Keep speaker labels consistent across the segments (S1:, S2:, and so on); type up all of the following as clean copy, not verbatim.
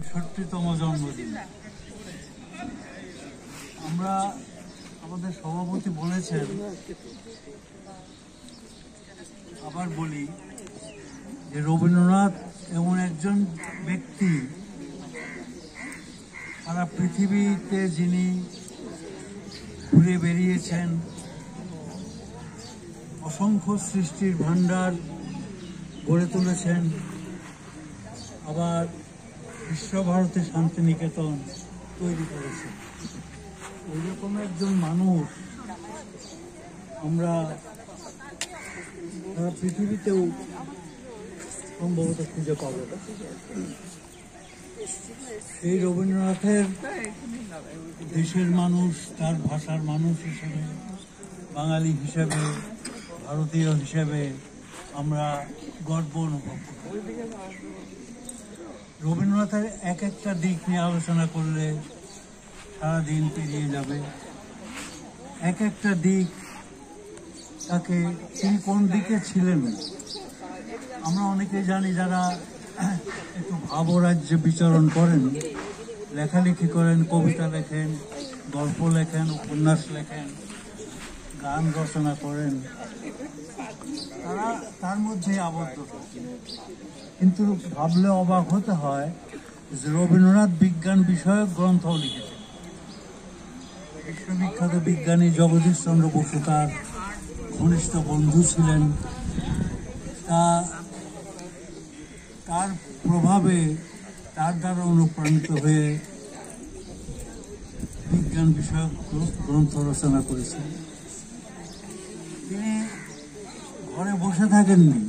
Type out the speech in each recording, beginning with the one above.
S1: ৬৬তম জন্মদিন। আমরা আমাদের সভাপতি বলেছেন, আবার বলি যে রবীন্দ্রনাথ এমন একজন ব্যক্তি সারা পৃথিবীতে যিনি ঘুরে বেরিয়েছেন, অসংখ্য সৃষ্টির ভাণ্ডার গড়ে তুলেছেন, আবার বিশ্বভারতী শান্তিনিকেতন তৈরি করেছেন। ওইরকম একজন মানুষ আমরা সারা পৃথিবীতেও সম্ভবত খুঁজে পাব। এই রবীন্দ্রনাথের দেশের মানুষ, তার ভাষার মানুষ হিসেবে, বাঙালি হিসেবে, ভারতীয় হিসেবে আমরা গর্ব অনুভব করি। রবীন্দ্রনাথের এক একটা দিক নিয়ে আলোচনা করলে সারাদিন পেরিয়ে যাবে। এক একটা দিক, তাকে তিনি কোন দিকে ছিলেন আমরা অনেকে জানি, যারা একটু ভাবরাজ্যে বিচরণ করেন, লেখালেখি করেন, কবিতা লেখেন, গল্প লেখেন, উপন্যাস লেখেন, গান রচনা করেন, তারা তার মধ্যে আবদ্ধ থাকেন। কিন্তু ভাবলে অবাক হতে হয় যে রবীন্দ্রনাথ বিজ্ঞান বিষয়ক গ্রন্থও লিখেছেন। বিশ্ববিখ্যাত বিজ্ঞানী জগদীশ চন্দ্র বসু তার ঘনিষ্ঠ বন্ধু ছিলেন। তার প্রভাবে, তার দ্বারা অনুপ্রাণিত হয়ে বিজ্ঞান বিষয়ক গ্রন্থ রচনা করেছেন। তিনি ঘরে বসে থাকেননি,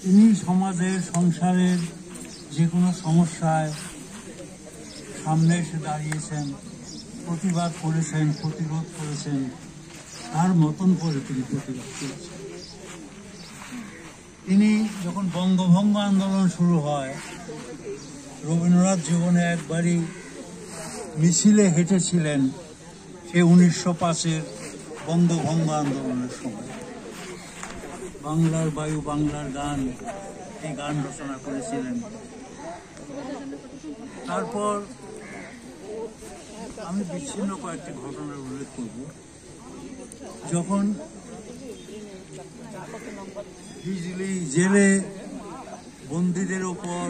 S1: তিনি সমাজের, সংসারের যে কোনো সমস্যায় সামনে এসে দাঁড়িয়েছেন, প্রতিবাদ করেছেন, প্রতিরোধ করেছেন, তার মতন করে তিনি প্রতিবাদ করেছেন। তিনি যখন বঙ্গভঙ্গ আন্দোলন শুরু হয়, রবীন্দ্রনাথ জীবনে একবারই মিছিলে হেঁটেছিলেন, সে 1905-এর বঙ্গভঙ্গ আন্দোলনের সময়। বাংলার বায়ু বাংলার গান, এই গান রচনা করেছিলেন। তারপর আমি বিচ্ছিন্ন কয়েকটি ঘটনার উল্লেখ করব। যখন হিজলি জেলে বন্দীদের ওপর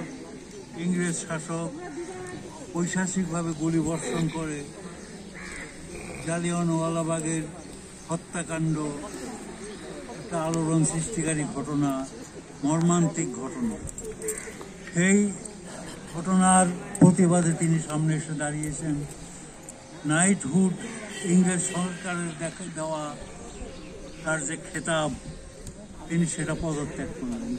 S1: ইংরেজ শাসক ঐশাসিকভাবে গুলি বর্ষণ করে জালিয়ানওয়ালাবাগের হত্যাকাণ্ড, একটা আলোড়ন সৃষ্টিকারী ঘটনা, মর্মান্তিক ঘটনা, সেই ঘটনার প্রতিবাদে তিনি সামনে এসে দাঁড়িয়েছেন। নাইটহুড, ইংরেজ সরকারের দেওয়া তার যে খেতাব, তিনি সেটা পদত্যাগ করলেন।